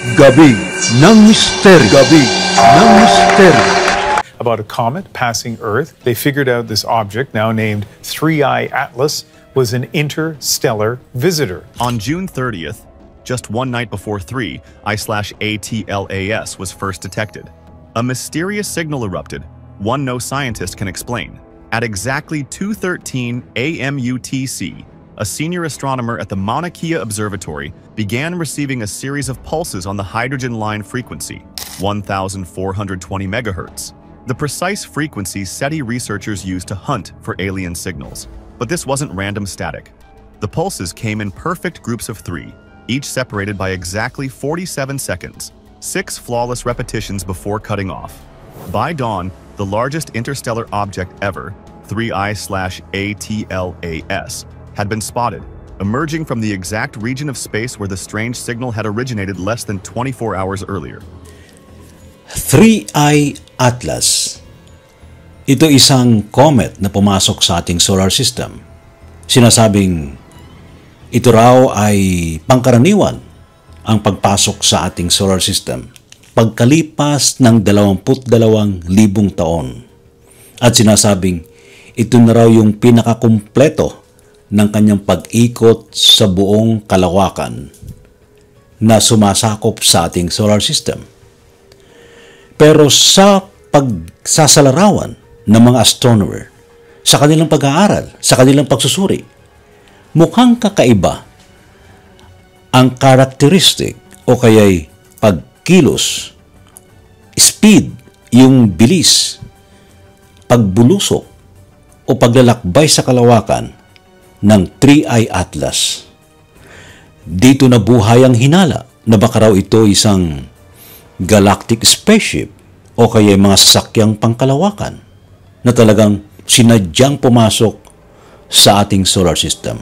Gabi ng Misteryo. Gabi ng Misteryo. About a comet passing Earth, they figured out this object, now named 3I Atlas, was an interstellar visitor. On June 30th, just one night before 3I/ATLAS was first detected, a mysterious signal erupted, one no scientist can explain. At exactly 2:13 a.m. UTC, a senior astronomer at the Mauna Kea Observatory began receiving a series of pulses on the hydrogen line frequency, 1,420 megahertz. The precise frequency SETI researchers used to hunt for alien signals. But this wasn't random static. The pulses came in perfect groups of 3, each separated by exactly 47 seconds, 6 flawless repetitions before cutting off. By dawn, the largest interstellar object ever, 3I/ATLAS, had been spotted, emerging from the exact region of space where the strange signal had originated less than 24 hours earlier. 3I Atlas. Ito isang comet na pumasok sa ating solar system. Sinasabing ito raw ay pangkaraniwan ang pagpasok sa ating solar system pagkalipas ng 22,000 taon. At sinasabing ito na raw yung pinakakumpleto ng kanyang pag-ikot sa buong kalawakan na sumasakop sa ating solar system. Pero sa pagsasalarawan ng mga astronomer, sa kanilang pag-aaral, sa kanilang pagsusuri, mukhang kakaiba ang characteristic o kaya'y pagkilos, speed, yung bilis, pagbulusok o paglalakbay sa kalawakan ng 3I Atlas. Dito nabuhay ang hinala na baka raw ito isang galactic spaceship o kaya mga sasakyang pangkalawakan na talagang sinadyang pumasok sa ating solar system.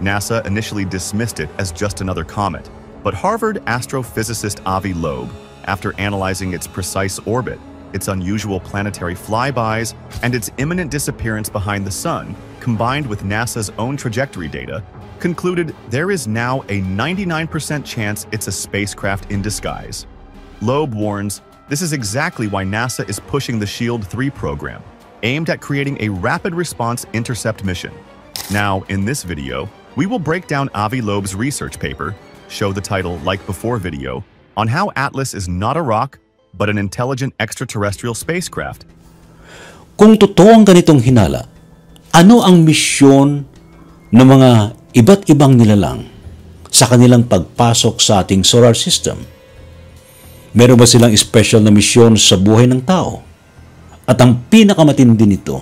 NASA initially dismissed it as just another comet, but Harvard astrophysicist Avi Loeb, after analyzing its precise orbit, its unusual planetary flybys, and its imminent disappearance behind the sun, combined with NASA's own trajectory data, concluded there is now a 99% chance it's a spacecraft in disguise. Loeb warns this is exactly why NASA is pushing the SHIELD 3 program, aimed at creating a rapid response intercept mission. Now, in this video, we will break down Avi Loeb's research paper, show the title like before video, on how Atlas is not a rock, but an intelligent extraterrestrial spacecraft. Kung totoo ang ganitong hinala, ano ang misyon ng mga iba't ibang nilalang sa kanilang pagpasok sa ating solar system? Meron ba silang special na misyon sa buhay ng tao? At ang pinakamatindi nito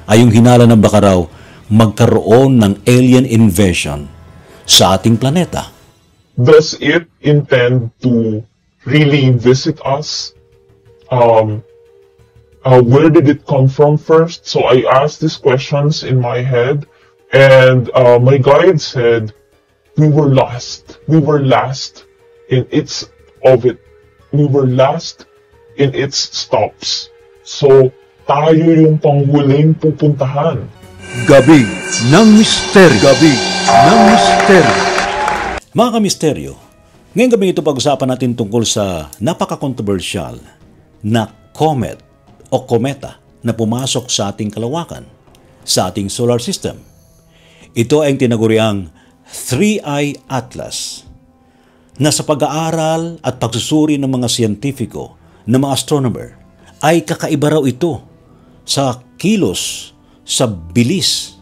ay yung hinala ng baka raw magkaroon ng alien invasion sa ating planeta. Does it intend to really visit us? Where did it come from first? So I asked these questions in my head, and my guide said, we were last. We were last in its orbit. We were last in its stops. So, tayo yung panghuling pupuntahan. Gabi ng Misteryo. Gabi ng Misteryo. Mga kamisteryo, ngayong gabi ito pag-usapan natin tungkol sa napaka-controversial na comet o kometa na pumasok sa ating kalawakan, sa ating solar system. Ito ay ang tinaguriang 3I Atlas, na sa pag-aaral at pagsusuri ng mga siyentipiko, ng mga astronomer, ay kakaiba raw ito sa kilos, sa bilis,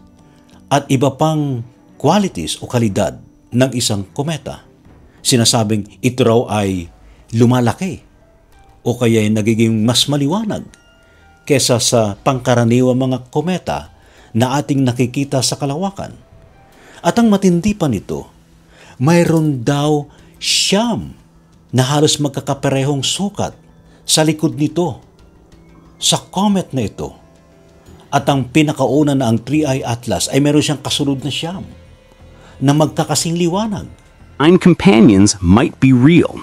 at iba pang qualities o kalidad ng isang kometa. Sinasabing ito raw ay lumalaki o kaya ay nagiging mas maliwanag kesa sa pangkaraniwang mga kometa na ating nakikita sa kalawakan. At ang matindi pa nito, mayroon daw siyam na halos magkakaparehong sukat sa likod nito, sa comet na ito. At ang pinakauna na ang 3I Atlas ay meron siyang kasunod na siyam na magkakasing liwanag. Nine companions might be real.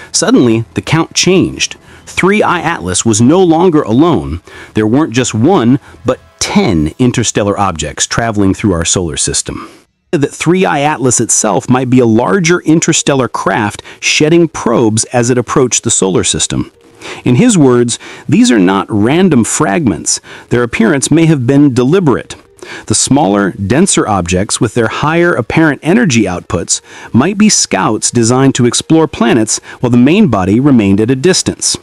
Suddenly, the count changed. 3I Atlas was no longer alone. There weren't just one, but 10 interstellar objects traveling through our solar system. that 3I Atlas itself might be a larger interstellar craft shedding probes as it approached the solar system. In his words, these are not random fragments. Their appearance may have been deliberate. The smaller, denser objects with their higher apparent energy outputs might be scouts designed to explore planets while the main body remained at a distance.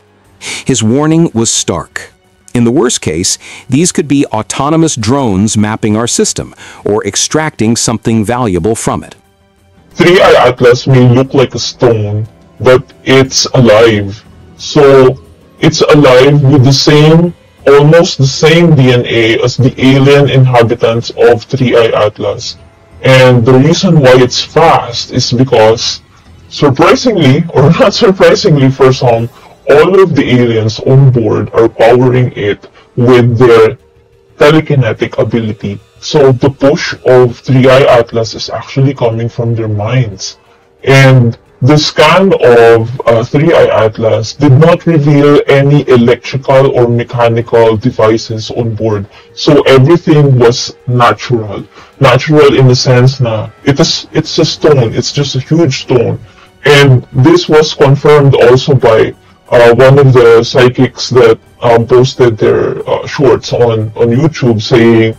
His warning was stark. In the worst case, these could be autonomous drones mapping our system or extracting something valuable from it. 3I Atlas may look like a stone, but it's alive. So, it's alive with almost the same DNA as the alien inhabitants of 3I Atlas. And the reason why it's fast is because, surprisingly, or not surprisingly for some, all of the aliens on board are powering it with their telekinetic ability. So the push of 3I Atlas is actually coming from their minds. And the scan of 3I Atlas did not reveal any electrical or mechanical devices on board. So everything was natural. Natural in the sense na it's a stone. It's just a huge stone. And this was confirmed also by one of the psychics that posted their shorts on YouTube, saying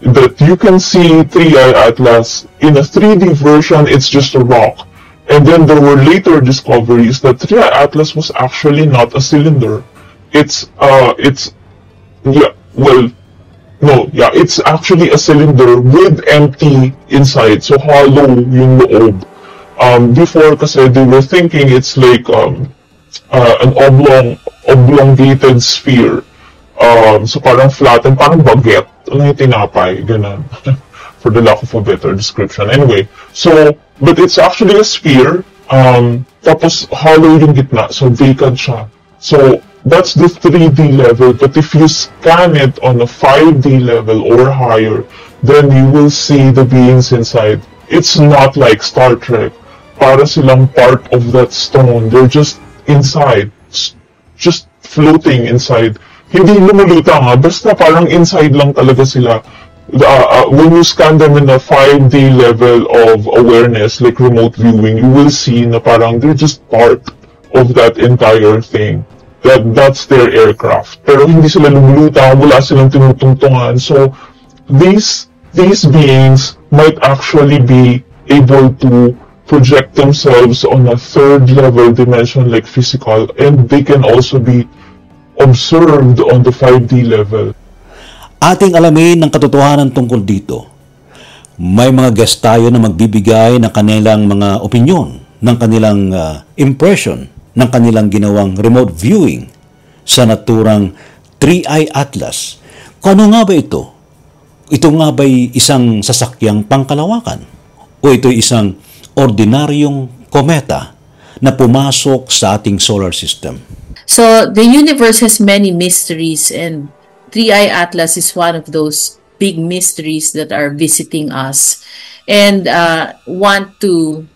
that you can see 3I Atlas in a 3D version. It's just a rock. And then there were later discoveries that 3I Atlas was actually not a cylinder. It's actually a cylinder with empty inside, so hollow yung loob. Before kasi they were thinking it's like an oblongated sphere. So parang flattened, parang baguette. Ano yung tinapay? Ganun. For the lack of a better description. Anyway, so, but it's actually a sphere. Tapos hollow yung gitna, so vacant siya. So, that's the 3D level, but if you scan it on a 5D level or higher, then you will see the beings inside. It's not like Star Trek. Para silang part of that stone. They're just inside. Just floating inside. Hindi lumulutang basta parang inside lang talaga sila. When you scan them in a 5D level of awareness, like remote viewing, you will see na parang they're just part of that entire thing. That's their aircraft. Pero hindi sila lumulutang, wala silang tinutungtungan. So, these beings might actually be able to project themselves on a third level dimension like physical, and they can also be observed on the 5D level. Ating alamin ng katotohanan tungkol dito. May mga guest tayo na magbibigay ng kanilang mga opinyon, ng kanilang impression, ng kanilang ginawang remote viewing sa naturang 3I Atlas. Kung ano nga ba ito? Ito nga ba'y isang sasakyang pangkalawakan? O ito'y isang ordinaryong kometa na pumasok sa ating solar system? So, the universe has many mysteries, and 3I Atlas is one of those big mysteries that are visiting us and want to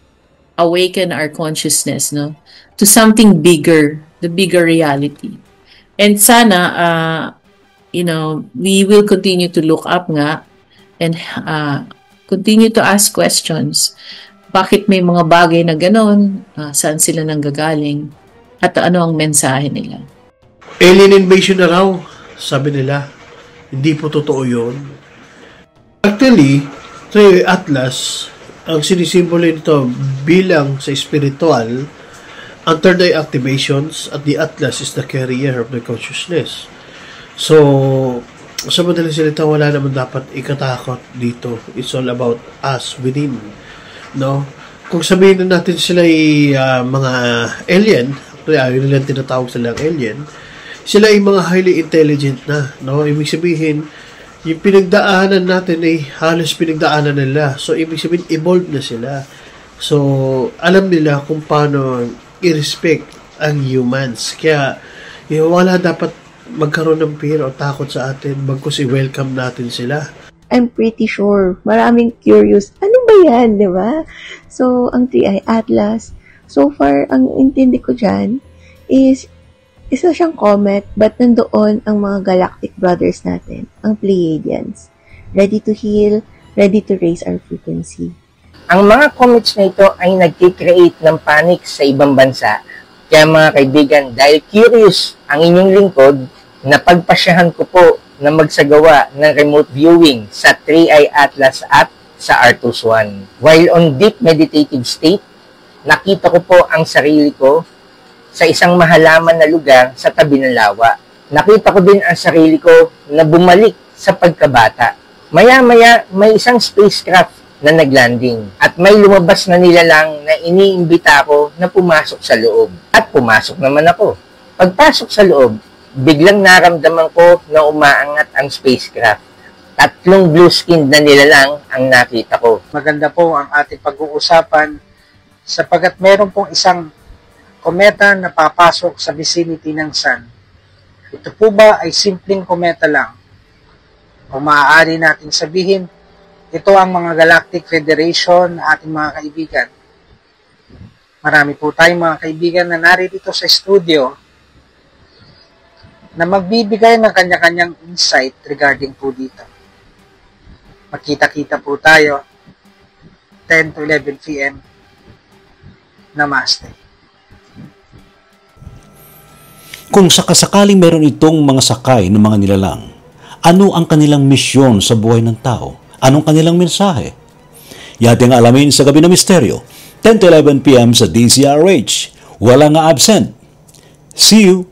awaken our consciousness, no, to something bigger, the bigger reality. And sana, we will continue to look up nga and continue to ask questions. Bakit may mga bagay na ganon? Saan sila nanggagaling? At ano ang mensahe nila? Alien invasion na raw, sabi nila. Hindi po totoo yun. Actually, ito Atlas, ang sinisimbolo nito bilang sa spiritual, ang third eye activations at the Atlas is the carrier of the consciousness. So, sa madaling salita, wala naman dapat ikatakot dito. It's all about us within. No? Kung sabihin na natin sila ay mga alien, actually, yun lang tinatawag silang alien, sila ay mga highly intelligent na. No? Ibig sabihin, yung pinagdaanan natin ay halos pinagdaanan nila. So, ibig sabihin, evolved na sila. So, alam nila kung paano i-respect ang humans. Kaya, wala dapat magkaroon ng fear o takot sa atin bagkus i-welcome natin sila. I'm pretty sure maraming curious. Ano ba yan, di ba? So, ang 3I Atlas, so far, ang intindi ko dyan is isa siyang comet, but nandoon ang mga galactic brothers natin, ang Pleiadians, ready to heal, ready to raise our frequency. Ang mga comets na ito ay nag-create ng panic sa ibang bansa. Kaya mga kaibigan, dahil curious ang inyong lingkod, napagpasyahan ko po na magsagawa ng remote viewing sa 3i Atlas at sa Artus-1. While on deep meditative state, nakita ko po ang sarili ko sa isang mahalaman na lugar sa tabi ng lawa. Nakita ko din ang sarili ko na bumalik sa pagkabata. Maya-maya, may isang spacecraft na naglanding at may lumabas na nilalang na iniimbita ko na pumasok sa loob. At pumasok naman ako. Pagpasok sa loob, biglang naramdaman ko na umaangat ang spacecraft. 3 blue-skinned na nilalang ang nakita ko. Maganda po ang ating pag-uusapan sapagkat meron pong isang kometa na papasok sa vicinity ng Sun. Ito po ba ay simpleng kometa lang? O maaari natin sabihin, ito ang mga Galactic Federation na ating mga kaibigan. Marami po tayong mga kaibigan na narito sa studio na magbibigay ng kanya-kanyang insight regarding po dito. Magkita-kita po tayo 10 to 11 p.m. Namaste. Kung sakasakaling meron itong mga sakay ng mga nilalang, ano ang kanilang misyon sa buhay ng tao? Anong kanilang mensahe? Yating alamin sa Gabi ng Misteryo, 10 to 11 p.m. sa DZRH. Walang absent. See you!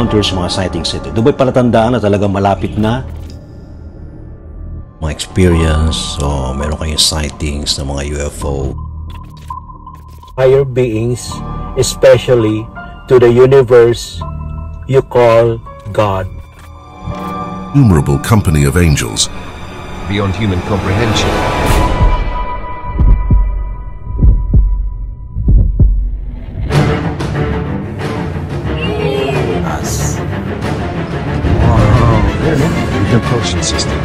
Encounters mga sightings ito. Doon ba'y palatandaan na talagang malapit na? Mga experience o meron kayong sightings ng mga UFO? Higher beings, especially to the universe you call God. Innumerable company of angels beyond human comprehension. Us. Wow, the propulsion system.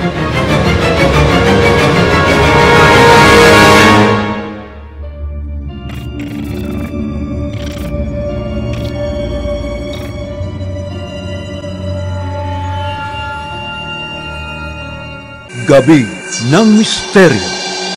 Gabi ng Misteryo.